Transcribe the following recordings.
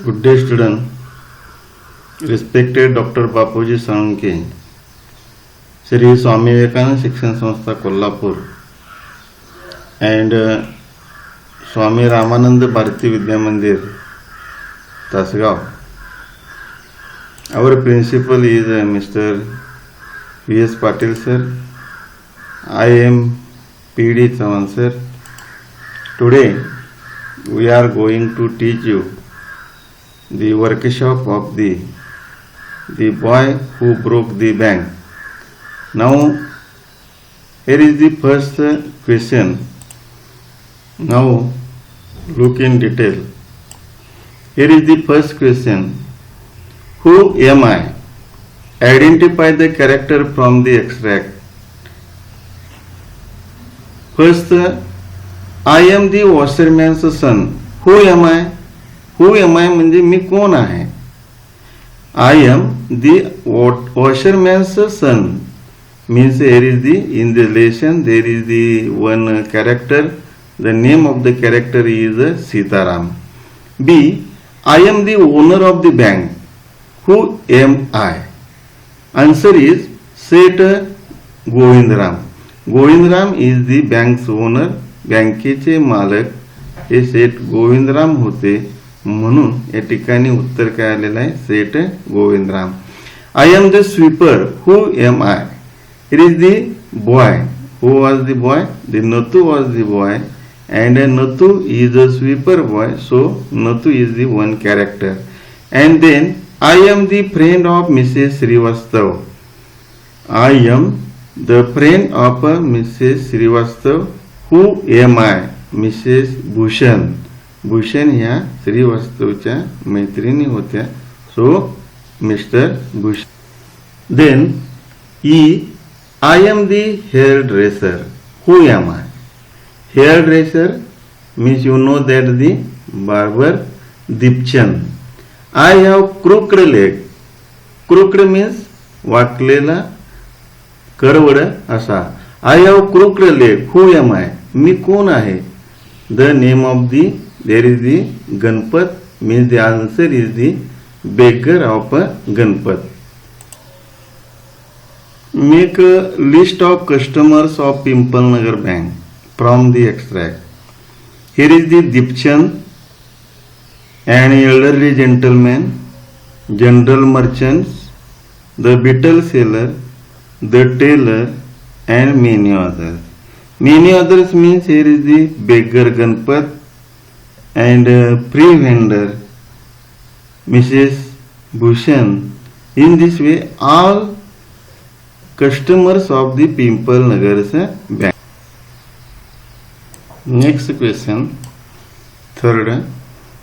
Good day, student. Respected Dr. Bapuji Salunkhe, Sri Swami Vivekananda Shikshan Sanstha Kolhapur, and Swami Ramananda Bharati Vidya Mandir, Tasgaon. Our principal is Mr. V.S. Patil sir. I am P.D. Chavan sir. Today we are going to teach you the workshop of the boy who broke the bank. Now here is the first question. Now look in detail. Here is the first question. Who am I? Identify the character from the extract. First, I am the washerman's son. Who am I? Who am I म्हणजे मी कोण आहे? I am the washerman's son. Means here is the in the relation there is the one character. The name of the character is Sitaram. B. I am the owner of the bank. Who am I? Answer is Seth Govindram. Govindram is the bank's owner. बँकेचे मालक हे सेठ गोविंदराम होते, म्हणून या ठिकाणी उत्तर काय आलेलं आहे? Seth Govindram. I am the sweeper. Who am I? It is the boy. Who was the boy? The Natu was the boy and Natu is a sweeper boy, so Natu is the one character. And then I am the friend of Mrs. Srivastav. I am the friend of Mrs. Srivastav. Who am I? Mrs. Bhushan. Bhushan ह्या श्रीवास्तवच्या मैत्रिणी होत्या, so Mr. Bhushan. Then E. I am the hairdresser. Who am I? Hairdresser means you know that the barber Dipchand. I have crooked leg. Crooked means वाकलेला, करवड असा. I have crooked leg. Who am I? मी कोण आहे? The name of the there is the Ganpat means the answer is the beggar of Ganpat. Make a list of customers of Pimple Nagar Bank from the extract. Here is the Dipchand, an elderly gentleman, general merchants, the beetle seller, the tailor, and many others. Many others means here is the beggar Ganpat and pre-vendor Mrs. Bhushan. In this way, all customers of the Pimple Nagar's bank. Next question. Third,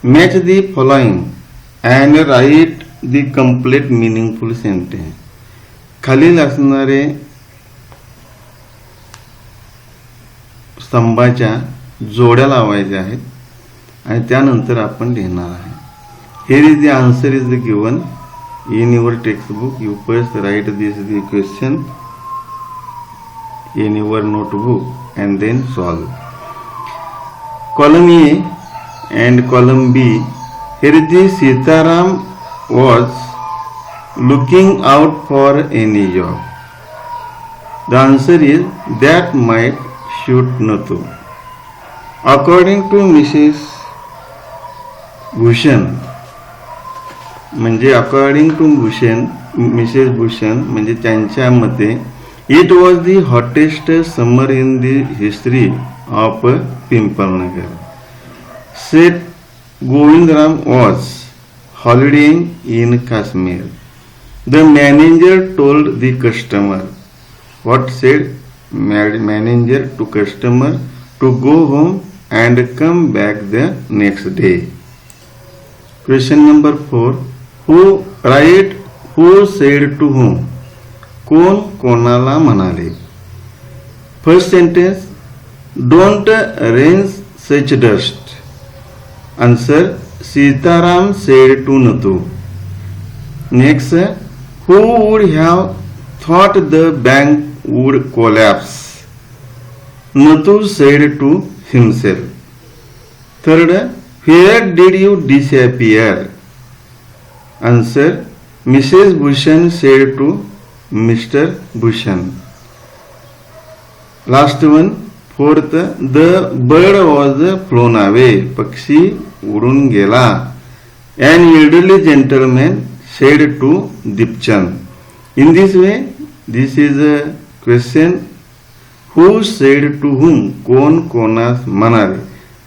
match the following and write the complete meaningful sentence. खालील असणारे स्तंभाच्या जोड्या लावायच्या आहेत आणि त्यानंतर आपण लिहिणार आहे. Here is the answer is given in your textbook. You first write this the question in your notebook and then solve. Column A and column B. Here the Sitaram was looking out for any job. The answer is that might suit Natu. According to Mrs. Bhushan, म्हणजे according to Bhushan, Mrs. Bhushan म्हणजे त्यांच्या मते it was the hottest summer in the history of Pimple Nagar. Seth Govindram was holidaying in Kashmir. The manager told the customer. What said manager to customer? To go home and come back the next day. Question number 4. Who write who said to whom? कोण कोणाला म्हणाले? First sentence. Don't raise such dust. Answer. Sitaram said to Natu. Next. Who would have thought the bank would collapse? Natu said to himself. Third. Where did you disappear? Answer: Mrs. Bhushan said to Mr. Bhushan. Last one, fourth, the bird was flown away. पक्षी उडून गेला. An elderly gentleman said to Dipchand. In this way, this is a question. Who said to whom? कोण कोणास म्हणाले.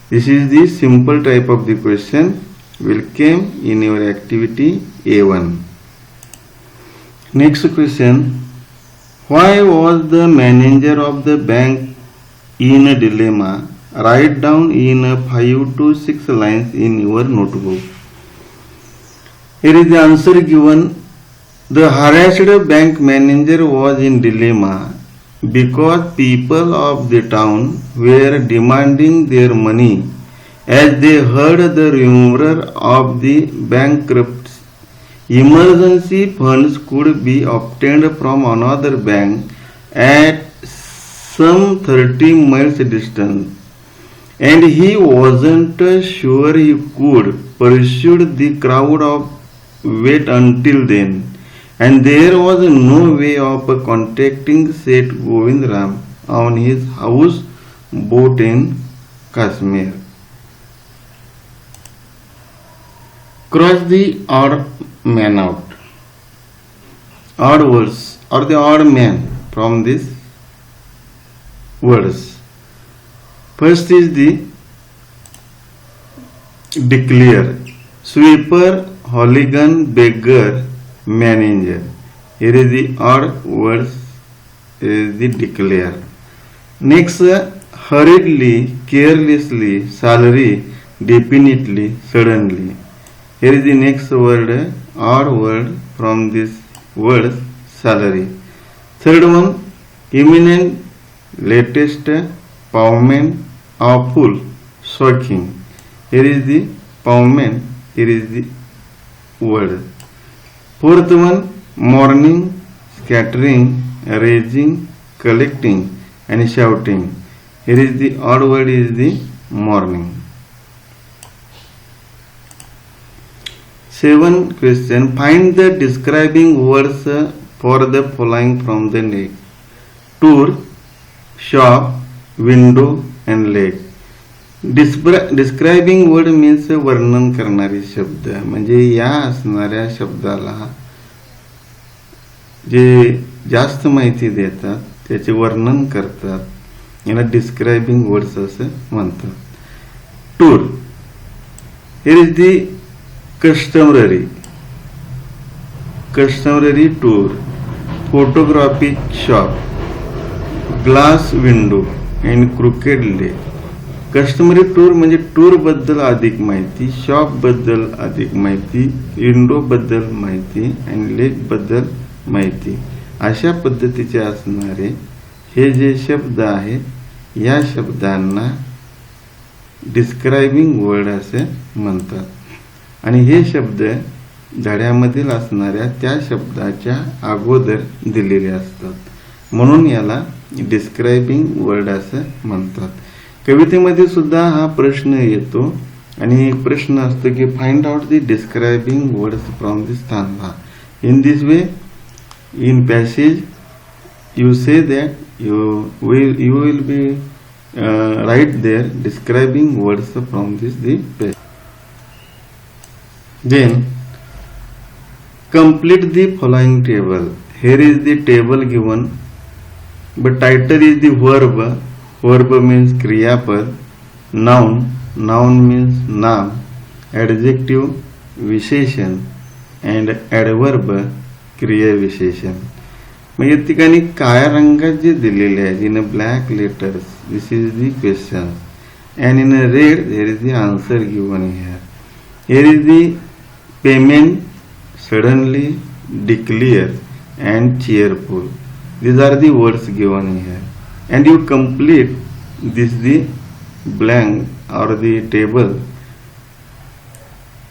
This is the simple type of the question will come in your activity A1. Next question. Why was the manager of the bank in a dilemma? Write down in 5 to 6 lines in your notebook. Here is the answer given. The harassed bank manager was in dilemma because people of the town were demanding their money as they heard the rumor of the bankruptcy. Emergency funds could be obtained from another bank at some 30 miles distance, and he wasn't sure he could pursue the crowd of wait until then, and there was no way of contacting Seth Govindram on his house boat in Kashmir. Cross the odd man out. Odd words or the odd man from these words. First is the declare. Sweeper, hooligan, beggar, manager. Here is the odd words, is the declare. Next, hurriedly, carelessly, salary, definitely, suddenly. Here is the next word, odd word from this word, salary. Third one, imminent, latest, pavement, awful, shocking. Here is the pavement, here is the word. Fourth one, morning, scattering, raging, collecting, and shouting. Here is the odd word, is the morning. 7 question. Find the describing words for the following from the next. Tour, shop, window, and lake. Describing word means वर्णन करणारे शब्द. म्हणजे या असणाऱ्या शब्दाला जे जास्त माहिती देतात त्याचे वर्णन करतात याला डिस्क्रायबिंग वर्ड्स असं म्हणतात. Tour, here is the customary tour, photographic shop, glass window and crooked lake. Customary tour म्हणजे टूर बद्दल अधिक माहिती, शॉप बद्दल अधिक माहिती, विंडो बद्दल माहिती आणि लेक बद्दल माहिती. अशा पद्धतीचे असणारे हे जे शब्द आहेत या शब्दांना डिस्क्रायबिंग वर्ड असे म्हणतात. आणि हे शब्द धड्यामधील असणाऱ्या त्या शब्दाच्या अगोदर दिलेले असतात म्हणून याला डिस्क्रायबिंग वर्ड असं म्हणतात. कवितेमध्ये सुद्धा हा प्रश्न येतो आणि एक प्रश्न असतो की find out the describing words from the stanza. In this way in passage you say that you will be write there describing words from this the page. Then complete the following table. Here is the table given, but title is the verb. Verb means kriyapad. Noun means naam. Adjective विशेषण and adverb क्रिया विशेषण. मग या ठिकाणी काळ्या रंगात जे दिलेले आहे in black letters this is the question and in red there is the answer given here. Here is the payment, suddenly, declare and cheerful. these are the words given here and you complete this the blank or the table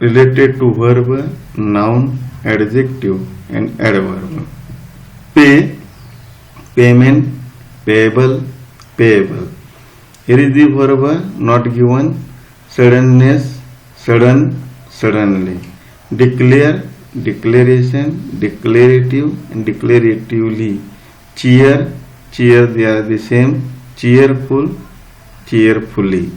related to verb, noun, adjective and adverb. Pay, payment, payable, payable. Here is the verb not given. Suddenness, sudden, suddenly. Declare, declaration, declarative, and declaratively. Cheer, cheer, they are the same. Cheerful, cheerfully.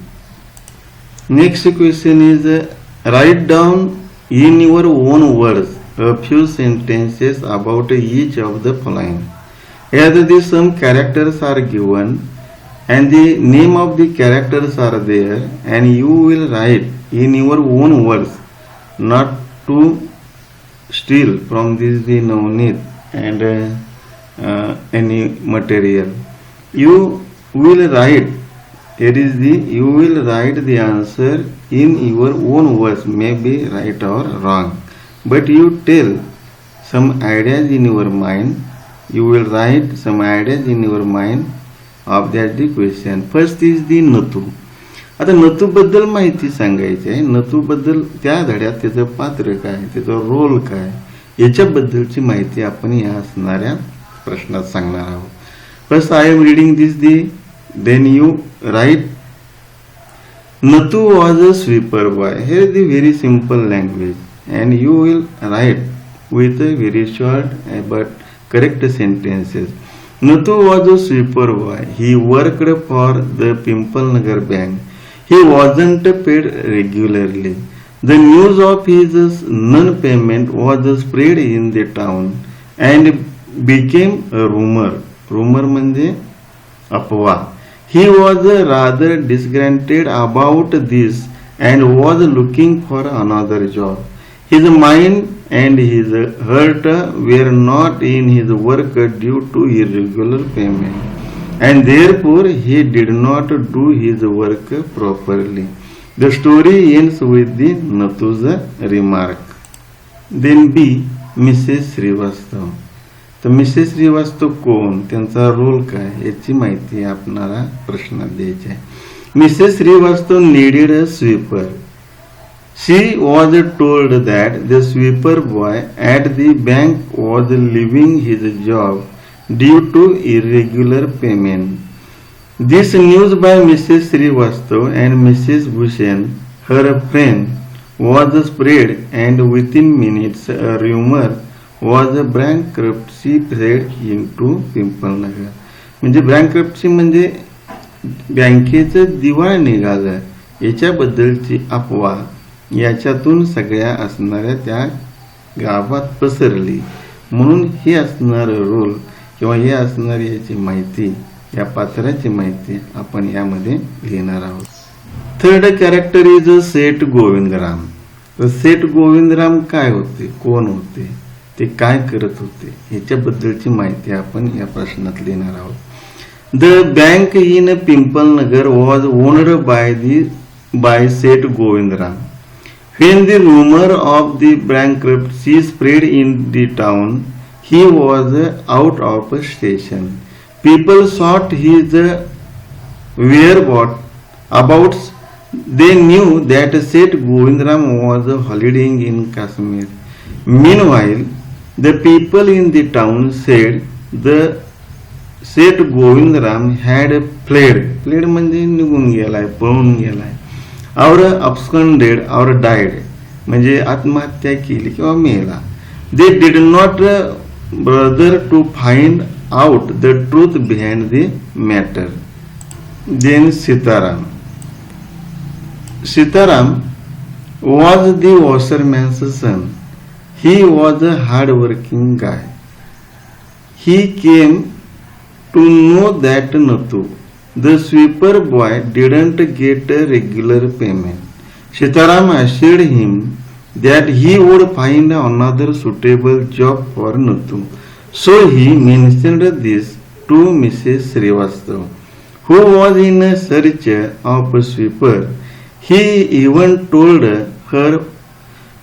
Next question is write down in your own words a few sentences about each of the following. Here some characters are given and the name of the characters are there, and you will write in your own words, not to steal from this the Navneet and any material. You will write, you will write the answer in your own words, maybe right or wrong, but you tell some ideas in your mind. You will write some ideas in your mind of that the question. First is the नतू. आता नतू बद्दल माहिती सांगायची आहे. नतू बद्दल त्या धड्यात त्याचं पात्र काय, त्याचा रोल काय, याच्याबद्दलची माहिती आपण या असणाऱ्या प्रश्नात सांगणार आहोत. First I am reading this the, then you write. Natu was a sweeper boy. here is the very simple language and you will write with a very short but correct sentences. Natu was a sweeper boy. He worked for the Pimple Nagar Bank. He wasn't paid regularly. The news of his non-payment was spread in the town and became a rumor. Rumor म्हणजे अफवा. He was rather disgruntled about this and was looking for another job. His mind and his heart were not in his work due to irregular payment, and therefore he did not do his work properly. The story ends with the Natu's remark. Then B. Mrs. Srivastav. तर Mrs Srivastava कोण, त्यांचा role काय, याची माहिती आपणाला प्रश्नात द्यायची आहे. Mrs Srivastava needed a sweeper. She was told that the sweeper boy at the bank was leaving his job due to irregular payment. This news by Mrs. Srivastav and Mrs. Bhushan, her friend, was spread, and within minutes a rumor was a bankruptcy spread into Pimple Nagar. म्हणजे bankruptcy म्हणजे बँकेचं दिवाळ निघालं याच्याबद्दलची अफवा याच्यातून सगळ्या असणाऱ्या त्या गावात पसरली. म्हणून हे असणारं रोल किंवा हे असणारी याची माहिती, या पात्राची माहिती आपण यामध्ये लिहिणार आहोत. थर्ड कॅरेक्टर इज सेठ गोविंदराम. तर सेठ गोविंदराम काय होते, कोण होते, ते काय करत होते, ह्याच्याबद्दलची माहिती आपण या प्रश्नात लिहिणार आहोत. The bank in pimple Nagar was owned by सेठ Govindram. When the rumor of the bankruptcy spread in the town, he was out of station. People sought his whereabouts. They knew that Seth Govindram was holidaying in Kashmir. Meanwhile, the people in the town said the Seth Govindram had fled. Fled म्हणजे निघून गेलाय, पळून गेलाय. और absconded or died म्हणजे आत्महत्या केली किंवा मेला. They did not bother to find out the truth behind the matter. Then Sitaram. Sitaram was the washerman's son. He was a hard-working guy. He came to know that Natu, the sweeper boy, didn't get a regular payment. Sitaram assured him that he would find another suitable job for Natu. So he mentioned this to Mrs. Srivastav, who was in search of a sweeper. He even told her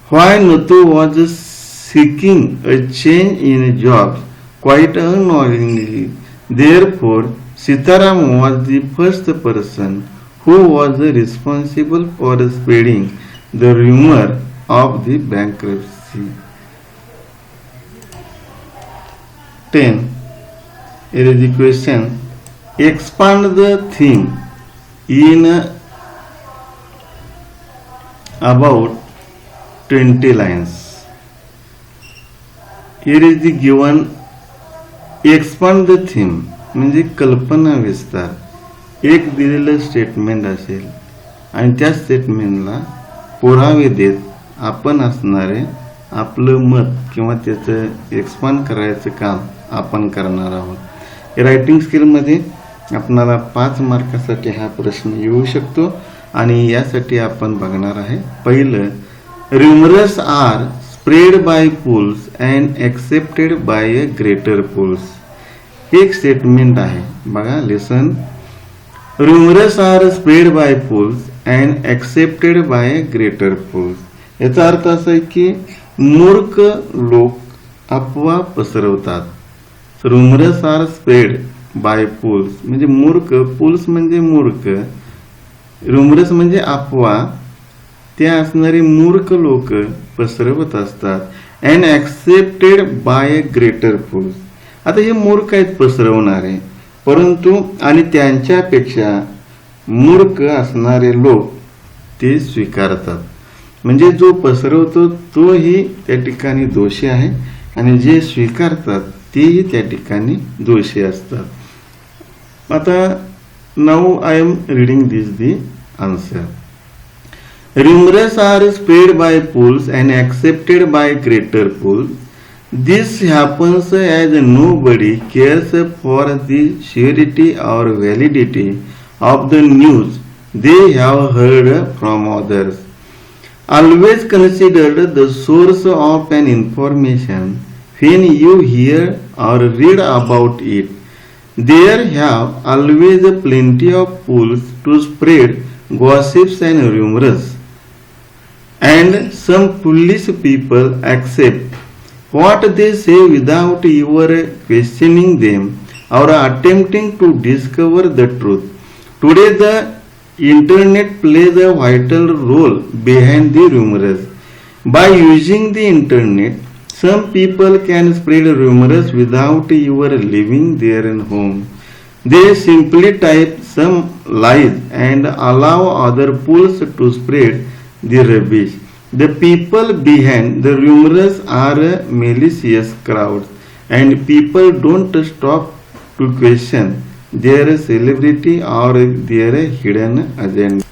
why Natu was seeking a change in jobs quite unknowingly. Therefore, Sitaram was the first person who was responsible for spreading the rumor of the bankruptcy. 10. Here is the question. Expand the theme in about 20 lines. here is the given expand the theme म्हणजे कल्पना विस्तार एक दिलेलं statement असेल आणि त्या स्टेटमेंटला पुरावे देत आपण असणारे आपलं मत किंवा त्याचं एक्सपांड करायचं काम आपण करणार आहोत. रायटिंग स्किलमध्ये आपणाला 5 मार्कासाठी हा प्रश्न येऊ शकतो आणि यासाठी आपण बघणार आहे. पहिलं, rumors are spread by pools and accepted by a greater pools. एक स्टेटमेंट आहे बघा, listen. rumors are spread by pools and accepted by a greater pools. याचा अर्थ असा आहे की मूर्ख लोक अफवा पसरवतात. rumors are spread by pools म्हणजे मूर्ख, pools म्हणजे मूर्ख, rumors म्हणजे अफवा, त्या असणारे मूर्ख लोक पसरवत असतात. And accepted by a greater fools. आता हे मूर्ख आहेत पसरवणारे, परंतु आणि त्यांच्यापेक्षा मूर्ख असणारे लोक ते स्वीकारतात. म्हणजे जो पसरवतो तोही त्या ठिकाणी दोषी आहे आणि जे स्वीकारतात तेही त्या ठिकाणी दोषी असतात. आता now I am reading this the answer. Rumors are spread by pools and accepted by greater pools. This happens as nobody cares for the surety or validity of the news they have heard from others. Always consider the source of an information when you hear or read about it. There have always plenty of pools to spread gossips and rumors. And some foolish people accept what they say without ever questioning them or attempting to discover the truth. Today the internet plays a vital role behind the rumors. By using the internet, some people can spread rumors without ever leaving their home. They simply type some lies and allow other fools to spread the rubbish. The people behind the rumors are malicious crowds, and people don't stop to question their celebrity or their hidden agenda.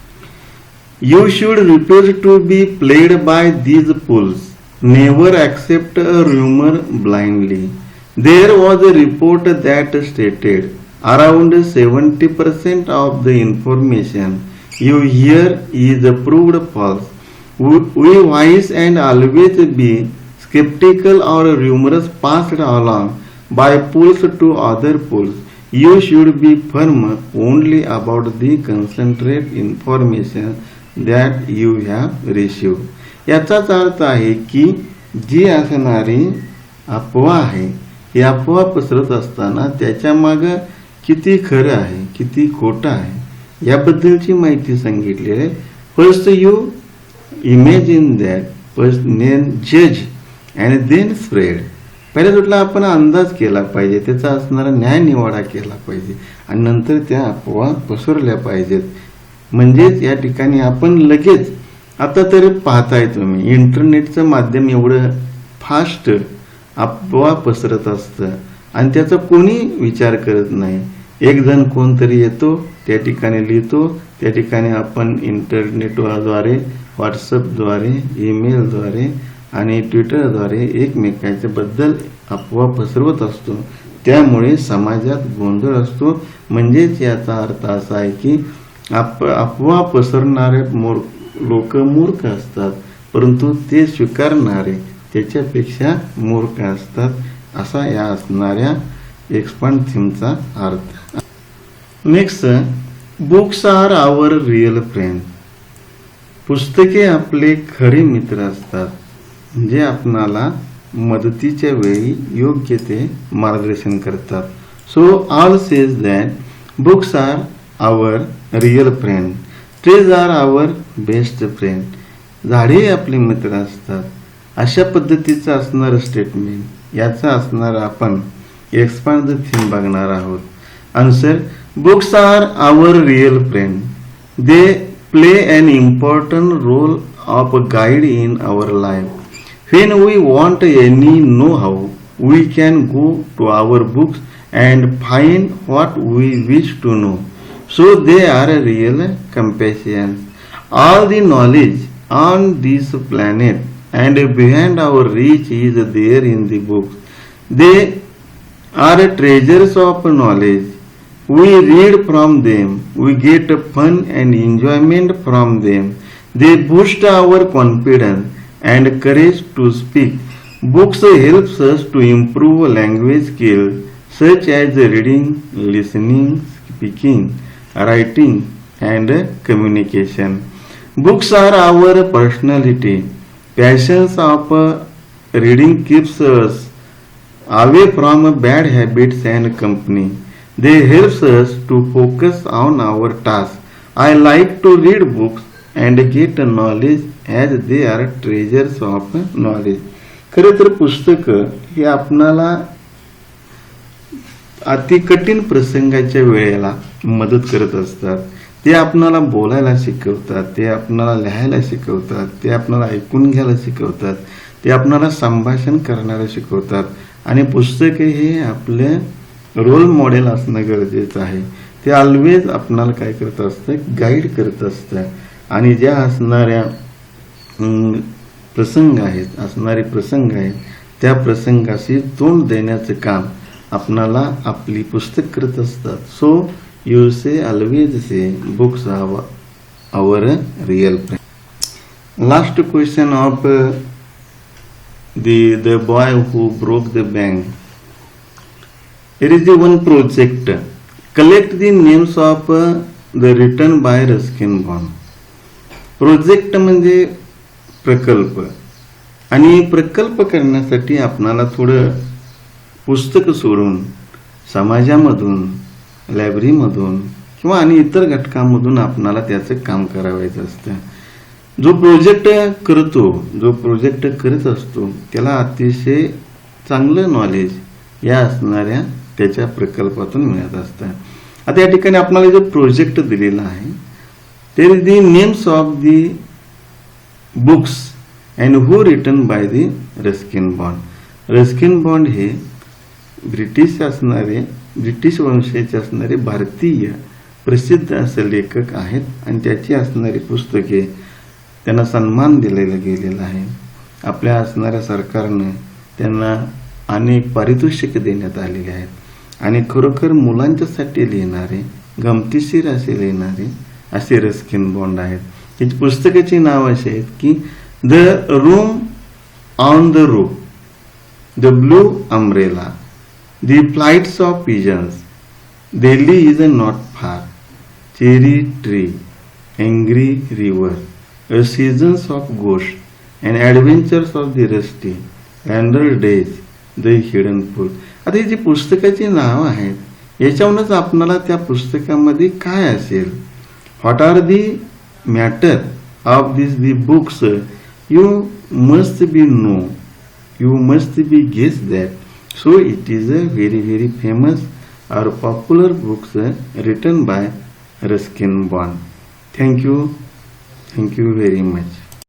You should refuse to be played by these fools. Never accept a rumor blindly. There was a report that stated around 70% of the information you hear is proved false. We wise and always be skeptical or rumors passed along by pools to other pools. You should be firm only about the concentrate information that you have received. याचाच अर्थ आहे की जी असणारी अफवा आहे, ही अफवा पसरत असताना त्याच्या मागे किती खरं आहे किती खोटं आहे याबद्दलची माहिती सांगितली आहे. First you imagine that, first then judge and then spread. पहिल्या सुटला आपण अंदाज केला पाहिजे, त्याचा असणारा न्याय निवाडा केला पाहिजे आणि नंतर त्या अफवा पसरल्या पाहिजेत. म्हणजेच या ठिकाणी आपण लगेच, आता तरी पाहताय तुम्ही इंटरनेटचं माध्यम एवढं फास्ट अफवा पसरत असतं आणि त्याचा कोणी विचार करत नाही. एक जण कोणतरी येतो, त्या ठिकाणी लिहितो, त्या ठिकाणी आपण इंटरनेटद्वारे, व्हॉट्सअपद्वारे, ईमेलद्वारे आणि ट्विटरद्वारे एकमेकांच्या बद्दल अफवा पसरवत असतो. त्यामुळे समाजात गोंधळ असतो. म्हणजेच याचा अर्थ असा आहे की अफवा पसरणारे लोक मूर्ख असतात, परंतु ते स्वीकारणारे त्याच्यापेक्षा मूर्ख असतात, असा या असणाऱ्या एक्सपांड थीमचा अर्थ. Next, books are our real friend. पुस्तके आपले खरे मित्र असतात जे आपणाला मदतीच्या वेळी योग्य ते मार्गदर्शन करतात. So all says that books are our real friend, trees are our best friend. झाडे आपले मित्र असतात, अशा पद्धतीचं असणारं स्टेटमेंट, याचा असणार आपण एक्सपांड द थीम बघणार आहोत. Answer, books are our real friend. They play an important role of a guide in our life. When we want any know-how we can go to our books and find what we wish to know. So they are a real companions. All the knowledge on this planet and behind our reach is there in the books. They are treasures of knowledge. We read from them. We get fun and enjoyment from them. They boost our confidence and courage to speak. Books helps us to improve language skills such as reading, listening, speaking, writing, and communication. Books are our personality. Passions of reading keeps us away from bad habits and company. They helps us to focus on our task. I like to read books and get knowledge as they are treasures of knowledge. खरे तर पुस्तक हे आपणाला अति कठीण प्रसंगाच्या वेळेला मदत करत असतात. ते आपणाला बोलायला शिकवतात, ते आपणाला लिहायला शिकवतात, ते आपणाला ऐकून घ्यायला शिकवतात, ते आपणाला संभाषण करण्याला शिकवतात. आणि पुस्तक हे आपले रोल मॉडेल असणं गरजेचं आहे. ते ऑलवेज आपणाला काय करत असतं, गाईड करत असतं. आणि ज्या असणाऱ्या प्रसंग आहेत त्या प्रसंगाशी तोंड देण्याचं काम आपणाला आपली पुस्तक करत असतात. So you say always say books our real friend. Last question of the boy who broke the bank. It is the one project. Collect the names of the written by Ruskin Bond. Project म्हणजे प्रकल्प. आणि प्रकल्प करण्यासाठी आपणाला थोडं पुस्तक सोडून समाजामधून, लायब्ररीमधून किंवा आणि इतर घटकांमधून आपणाला त्याचं काम करायचं असतं. जो प्रोजेक्ट करत असतो त्याला अतिशय चांगलं नॉलेज या असणाऱ्या त्याच्या प्रकल्पातून मिळत असतं. आता या ठिकाणी आपल्याला जो प्रोजेक्ट दिलेला आहे ते the names of the books and who written by the Ruskin Bond. Ruskin Bond हे ब्रिटिश वंशाचे असणारे भारतीय प्रसिद्ध असे लेखक आहेत. आणि त्याची असणारी पुस्तके त्यांना सन्मान दिलेला गेलेला आहे. आपल्या असणाऱ्या सरकारने त्यांना अनेक पारितोषिक देण्यात आलेले आहेत. आणि खरोखर मुलांच्यासाठी लिहिणारे, गमतीशीर असे लिहिणारे असे रस्किन बॉन्ड आहेत. त्याची पुस्तकाची नाव अशी आहेत की the room on the roof, the blue umbrella, the flights of pigeons, Delhi is not far, cherry tree, angry river, A Seasons of Ghosts, and Adventures of the Rusty, Randall Days, The Hidden Pool. आता ही जी पुस्तकाची नाव आहेत याच्यावरूनच आपणाला त्या पुस्तकामध्ये काय असेल, what are the matter of the books, you must be know, you must be guess that. So it is a very famous और popular books written by Ruskin Bond. Thank you very much.